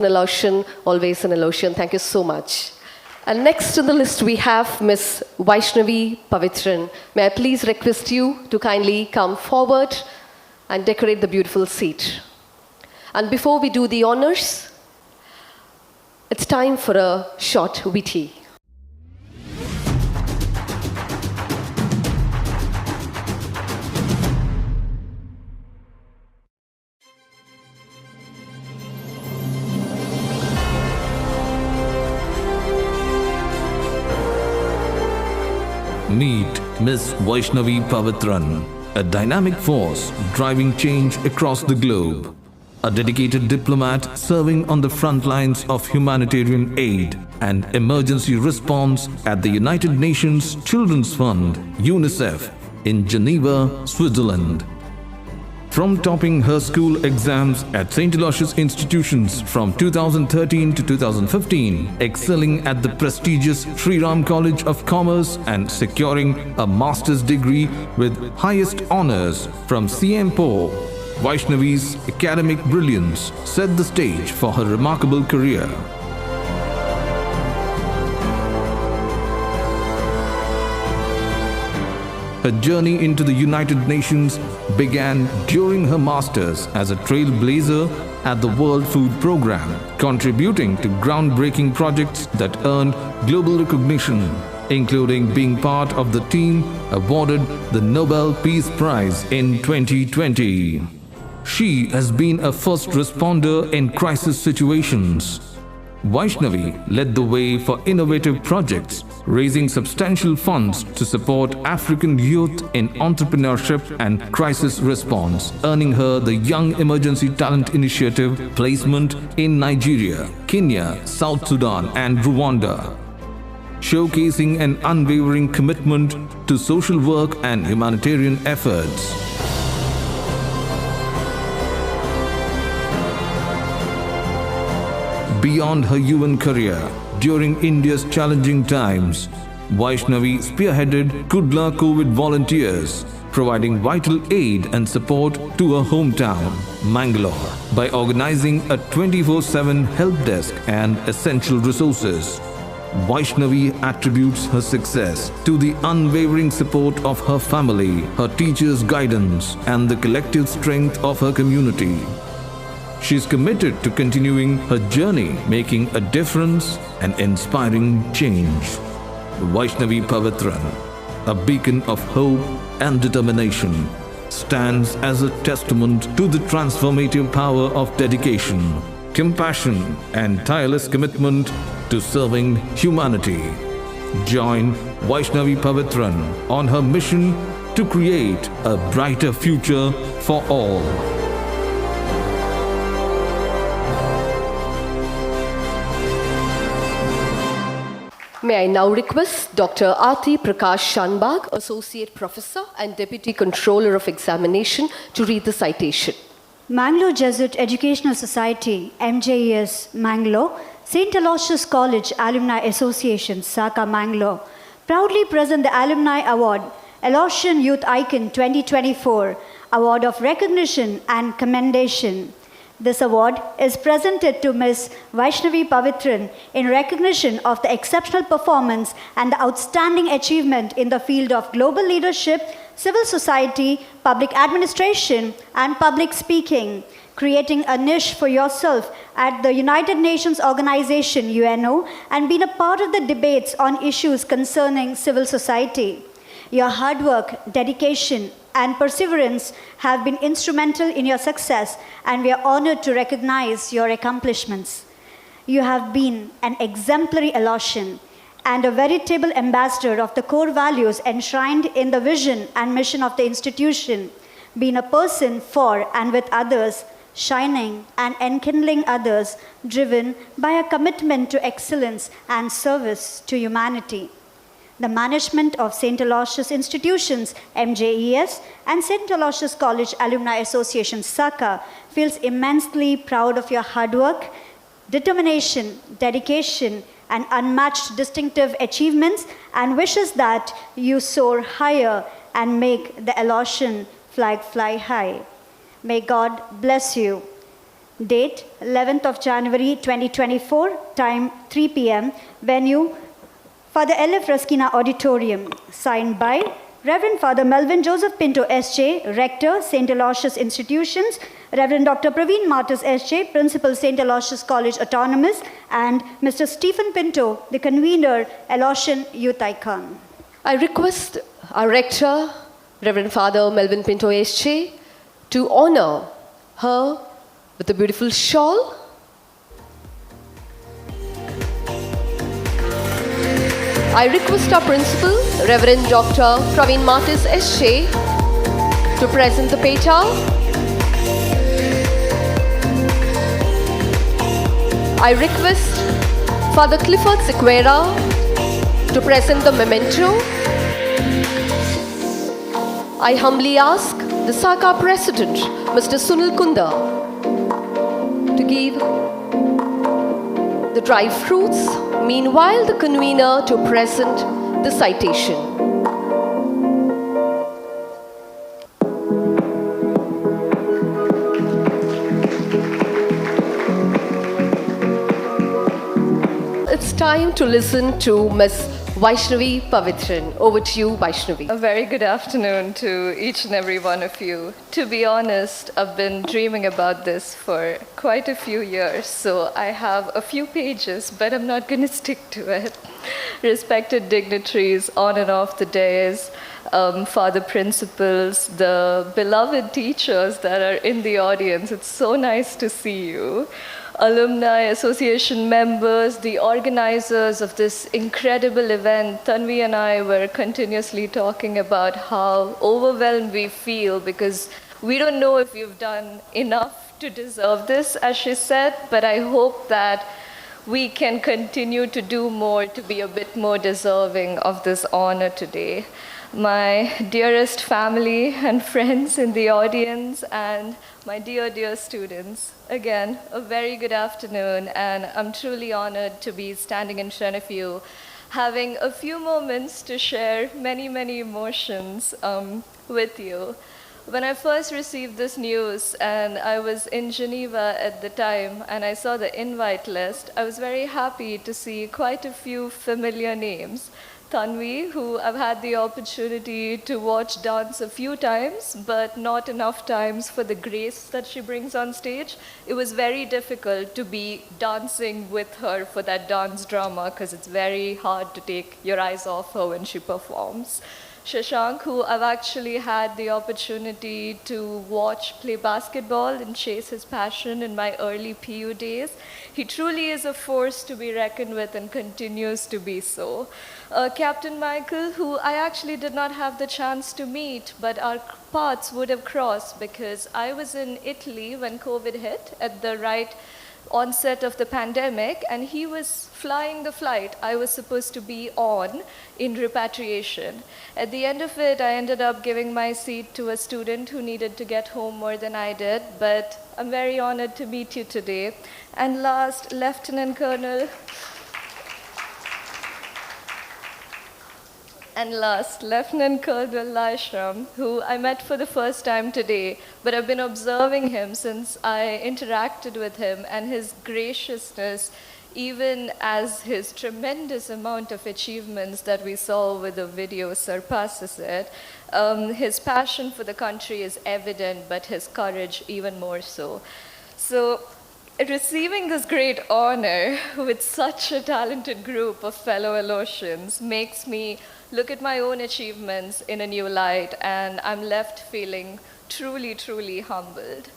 An always an illusion. Thank you so much. And next on the list we have Miss Vaishnavi Pavitran. May I please request you to kindly come forward and decorate the beautiful seat. And before we do the honors, it's time for a short witty. Meet Miss Vaishnavi Pavitran, a dynamic force driving change across the globe. A dedicated diplomat serving on the front lines of humanitarian aid and emergency response at the United Nations Children's Fund, UNICEF, in Geneva, Switzerland. From topping her school exams at St. Aloysius institutions from 2013 to 2015, excelling at the prestigious Sri Ram College of Commerce and securing a master's degree with highest honors from CMPO, Vaishnavi's academic brilliance set the stage for her remarkable career. Her journey into the United Nations began during her masters as a trailblazer at the World Food Programme, contributing to groundbreaking projects that earned global recognition, including being part of the team awarded the Nobel Peace Prize in 2020. She has been a first responder in crisis situations. Vaishnavi led the way for innovative projects, raising substantial funds to support African youth in entrepreneurship and crisis response, earning her the Young Emergency Talent Initiative placement in Nigeria, Kenya, South Sudan and Rwanda, showcasing an unwavering commitment to social work and humanitarian efforts. Beyond her UN career, during India's challenging times, Vaishnavi spearheaded Kudla COVID volunteers, providing vital aid and support to her hometown, Mangalore, by organizing a 24/7 help desk and essential resources. Vaishnavi attributes her success to the unwavering support of her family, her teachers' guidance, and the collective strength of her community. She is committed to continuing her journey, making a difference and inspiring change. Vaishnavi Pavitran, a beacon of hope and determination, stands as a testament to the transformative power of dedication, compassion, and tireless commitment to serving humanity. Join Vaishnavi Pavitran on her mission to create a brighter future for all. May I now request Dr. Aarti Prakash Shanbag, Associate Professor and Deputy Controller of Examination, to read the citation. Mangalore Jesuit Educational Society, MJES, Mangalore, St. Aloysius College Alumni Association, Saka, Mangalore, proudly present the Alumni Award, Aloysian Youth Icon 2024, Award of Recognition and Commendation. This award is presented to Ms. Vaishnavi Pavitran in recognition of the exceptional performance and the outstanding achievement in the field of global leadership, civil society, public administration, and public speaking, creating a niche for yourself at the United Nations Organization, UNO, and being a part of the debates on issues concerning civil society. Your hard work, dedication, and perseverance have been instrumental in your success, and we are honored to recognize your accomplishments. You have been an exemplary Aloysian and a veritable ambassador of the core values enshrined in the vision and mission of the institution, being a person for and with others, shining and enkindling others, driven by a commitment to excellence and service to humanity. The management of St. Aloysius Institutions, MJES, and St. Aloysius College Alumni Association, SACA, feels immensely proud of your hard work, determination, dedication, and unmatched distinctive achievements, and wishes that you soar higher and make the Aloysian flag fly high. May God bless you. Date 11th of January 2024, time 3 p.m. Venue Father L.F. Raskina Auditorium. Signed by Reverend Father Melvin Joseph Pinto S.J., Rector, St. Aloysius Institutions, Reverend Dr. Praveen Martis S.J., Principal, St. Aloysius College Autonomous, and Mr. Stephen Pinto, the convener, Aloysian Youth Icon. I request our rector, Reverend Father Melvin Pinto S.J., to honor her with a beautiful shawl. I request our principal, Reverend Dr. Praveen Martis S.J., to present the peta. I request Father Clifford Sequeira to present the memento. I humbly ask the SACA President, Mr. Sunil Kunda, to give the dry fruits. Meanwhile, the convener to present the citation. It's time to listen to Ms. Vaishnavi Pavitran. Over to you, Vaishnavi. A very good afternoon to each and every one of you. To be honest, I've been dreaming about this for quite a few years, so I have a few pages, but I'm not going to stick to it. Respected dignitaries on and off the dais, father principals, the beloved teachers that are in the audience, it's so nice to see you. Alumni Association members, the organizers of this incredible event. Tanvi and I were continuously talking about how overwhelmed we feel because we don't know if we've done enough to deserve this, as she said, but I hope that we can continue to do more to be a bit more deserving of this honor today. My dearest family and friends in the audience and my dear, dear students, again, a very good afternoon, and I'm truly honored to be standing in front of you, having a few moments to share many, many emotions with you. When I first received this news, and I was in Geneva at the time, and I saw the invite list, I was very happy to see quite a few familiar names. Tanvi, who I've had the opportunity to watch dance a few times, but not enough times for the grace that she brings on stage. It was very difficult to be dancing with her for that dance drama because it's very hard to take your eyes off her when she performs. Shashank, who I've actually had the opportunity to watch play basketball and chase his passion in my early PU days. He truly is a force to be reckoned with and continues to be so. Captain Michael, who I actually did not have the chance to meet, but our paths would have crossed because I was in Italy when COVID hit at the right onset of the pandemic, and he was flying the flight I was supposed to be on in repatriation. At the end of it, I ended up giving my seat to a student who needed to get home more than I did, but I'm very honored to meet you today. And last, Lieutenant Colonel Laishram, who I met for the first time today, but I've been observing him since I interacted with him, and his graciousness, even as his tremendous amount of achievements that we saw with the video surpasses it. His passion for the country is evident, but his courage even more so. So, receiving this great honor with such a talented group of fellow Aloysians makes me look at my own achievements in a new light, and I'm left feeling truly, truly humbled.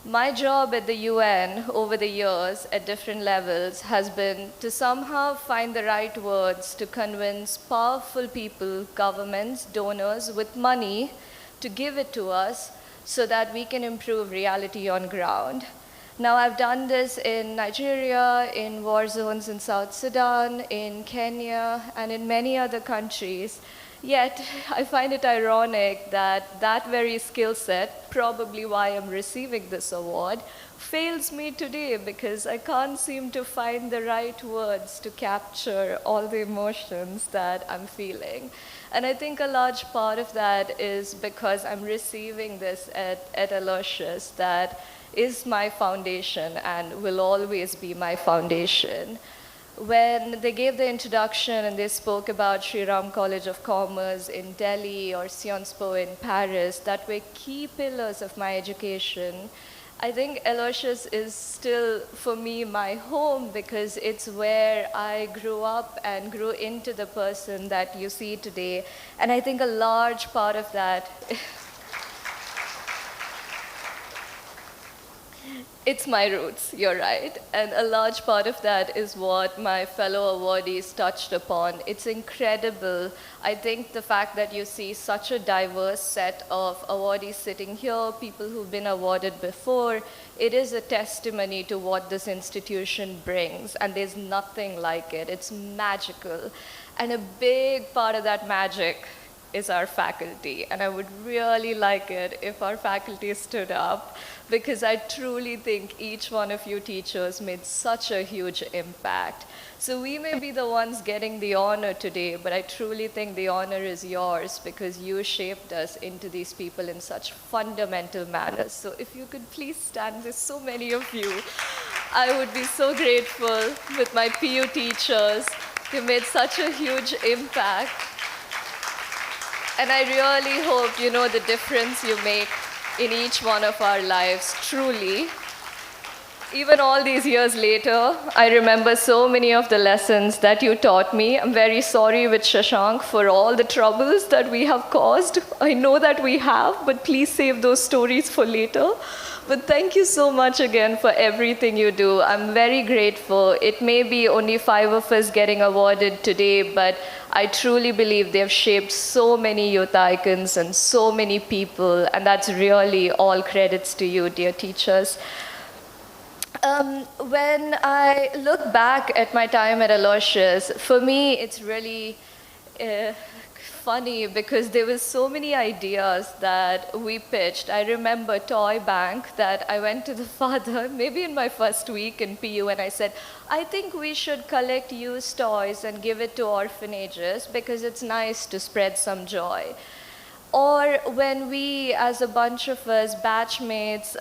My job at the UN over the years at different levels has been to somehow find the right words to convince powerful people, governments, donors with money to give it to us so that we can improve reality on ground. Now, I've done this in Nigeria, in war zones in South Sudan, in Kenya, and in many other countries. Yet, I find it ironic that that very skill set, probably why I'm receiving this award, fails me today because I can't seem to find the right words to capture all the emotions that I'm feeling. And I think a large part of that is because I'm receiving this at Aloysius, that is my foundation and will always be my foundation. When they gave the introduction and they spoke about Sri Ram College of Commerce in Delhi or Sciences Po in Paris, that were key pillars of my education. I think Aloysius is still, for me, my home because it's where I grew up and grew into the person that you see today. And I think a large part of that it's my roots, you're right. And a large part of that is what my fellow awardees touched upon. It's incredible. I think the fact that you see such a diverse set of awardees sitting here, people who've been awarded before, it is a testimony to what this institution brings. And there's nothing like it. It's magical. And a big part of that magic is our faculty. And I would really like it if our faculty stood up, because I truly think each one of you teachers made such a huge impact. So we may be the ones getting the honor today, but I truly think the honor is yours because you shaped us into these people in such fundamental manners. So if you could please stand, there's so many of you. I would be so grateful with my PU teachers. They made such a huge impact. And I really hope you know the difference you make in each one of our lives, truly. Even all these years later, I remember so many of the lessons that you taught me. I'm very sorry with Shashank for all the troubles that we have caused. I know that we have, but please save those stories for later. But thank you so much again for everything you do. I'm very grateful. It may be only 5 of us getting awarded today, but I truly believe they've shaped so many youth icons and so many people, and that's really all credits to you, dear teachers. When I look back at my time at Aloysius, for me it's really funny because there were so many ideas that we pitched. I remember Toy Bank that I went to the father, maybe in my first week in PU, and I said, I think we should collect used toys and give it to orphanages because it's nice to spread some joy. Or when we, as a bunch of us, batchmates,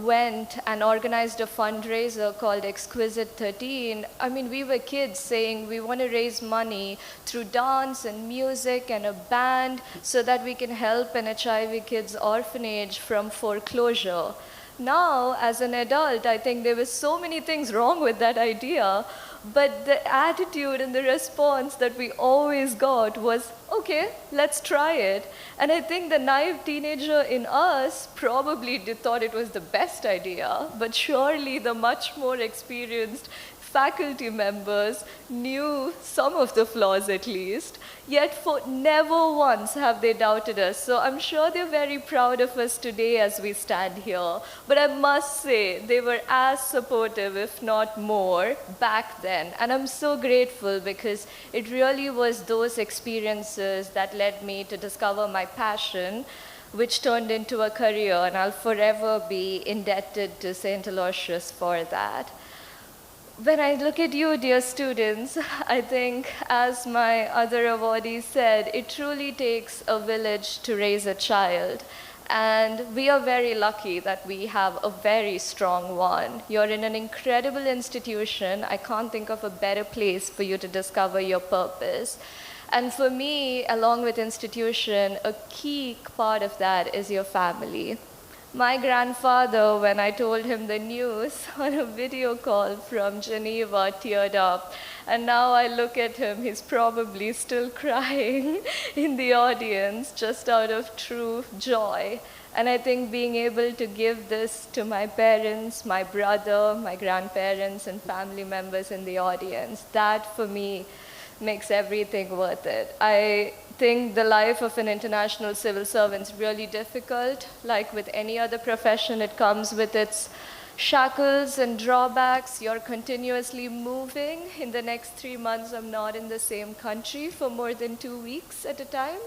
went and organized a fundraiser called Exquisite 13, I mean, we were kids saying we want to raise money through dance and music and a band so that we can help an HIV kids orphanage from foreclosure. Now, as an adult, I think there were so many things wrong with that idea, but the attitude and the response that we always got was, okay, let's try it. And I think the naive teenager in us probably thought it was the best idea, but surely the much more experienced faculty members knew some of the flaws at least, yet for never once have they doubted us. So I'm sure they're very proud of us today as we stand here. But I must say, they were as supportive, if not more, back then. And I'm so grateful because it really was those experiences that led me to discover my passion, which turned into a career, and I'll forever be indebted to St. Aloysius for that. When I look at you, dear students, I think, as my other awardee said, it truly takes a village to raise a child. And we are very lucky that we have a very strong one. You're in an incredible institution. I can't think of a better place for you to discover your purpose. And for me, along with institution, a key part of that is your family. My grandfather, when I told him the news on a video call from Geneva, teared up. And now I look at him, he's probably still crying in the audience just out of true joy. And I think being able to give this to my parents, my brother, my grandparents, and family members in the audience, that for me makes everything worth it. I think the life of an international civil servant is really difficult. Like with any other profession, it comes with its shackles and drawbacks. You're continuously moving. In the next 3 months, I'm not in the same country for more than 2 weeks at a time.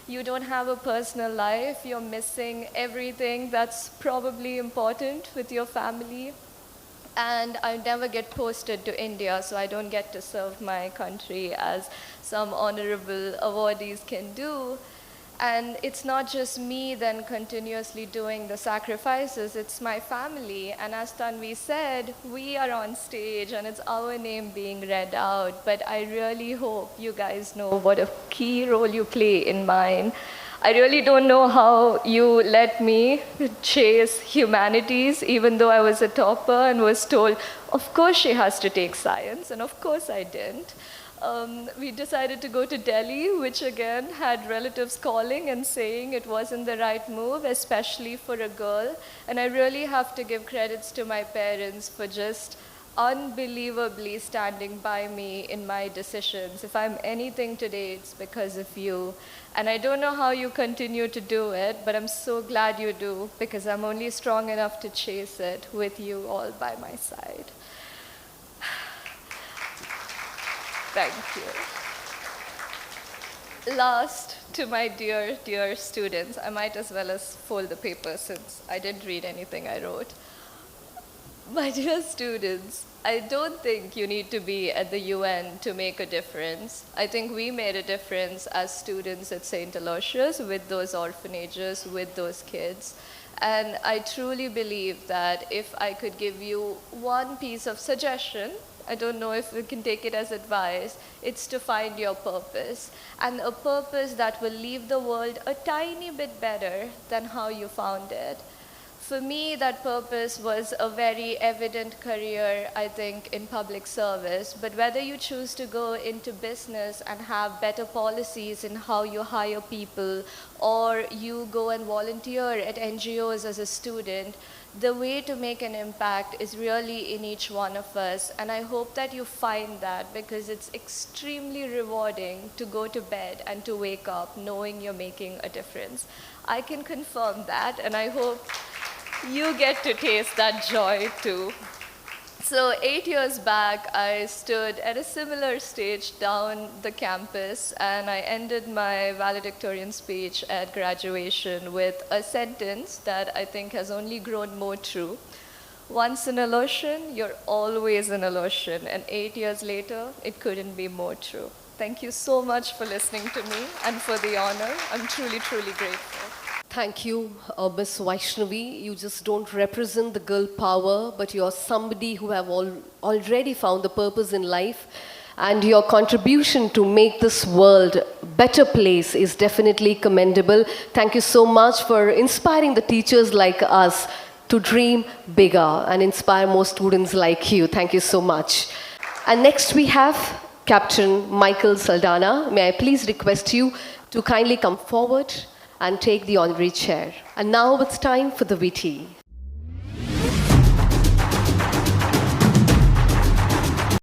You don't have a personal life. You're missing everything that's probably important with your family. And I never get posted to India, so I don't get to serve my country as some honorable awardees can do. And it's not just me then continuously doing the sacrifices, it's my family. And as Tanvi said, we are on stage and it's our name being read out. But I really hope you guys know what a key role you play in mine. I really don't know how you let me chase humanities, even though I was a topper and was told, of course she has to take science, and of course I didn't. We decided to go to Delhi, which again had relatives calling and saying it wasn't the right move, especially for a girl. And I really have to give credits to my parents for just unbelievably standing by me in my decisions. If I'm anything today, it's because of you. And I don't know how you continue to do it, but I'm so glad you do, because I'm only strong enough to chase it with you all by my side. Thank you. Last, to my dear, dear students, I might as well as fold the paper since I didn't read anything I wrote. My dear students, I don't think you need to be at the UN to make a difference. I think we made a difference as students at St. Aloysius with those orphanages, with those kids. And I truly believe that if I could give you one piece of suggestion, I don't know if we can take it as advice, it's to find your purpose. And a purpose that will leave the world a tiny bit better than how you found it. For me, that purpose was a very evident career, I think, in public service. But whether you choose to go into business and have better policies in how you hire people, or you go and volunteer at NGOs as a student, the way to make an impact is really in each one of us. And I hope that you find that, because it's extremely rewarding to go to bed and to wake up knowing you're making a difference. I can confirm that, and I hope you get to taste that joy too. So 8 years back, I stood at a similar stage down the campus, and I ended my valedictorian speech at graduation with a sentence that I think has only grown more true. Once an Aloysian, you're always an Aloysian, and 8 years later, it couldn't be more true. Thank you so much for listening to me and for the honor. I'm truly, truly grateful. Thank you, Ms. Vaishnavi. You just don't represent the girl power, but you're somebody who have already found the purpose in life. And your contribution to make this world a better place is definitely commendable. Thank you so much for inspiring the teachers like us to dream bigger and inspire more students like you. Thank you so much. And next we have Captain Michael Saldana. May I please request you to kindly come forward and take the honorary chair. And now it's time for the VT.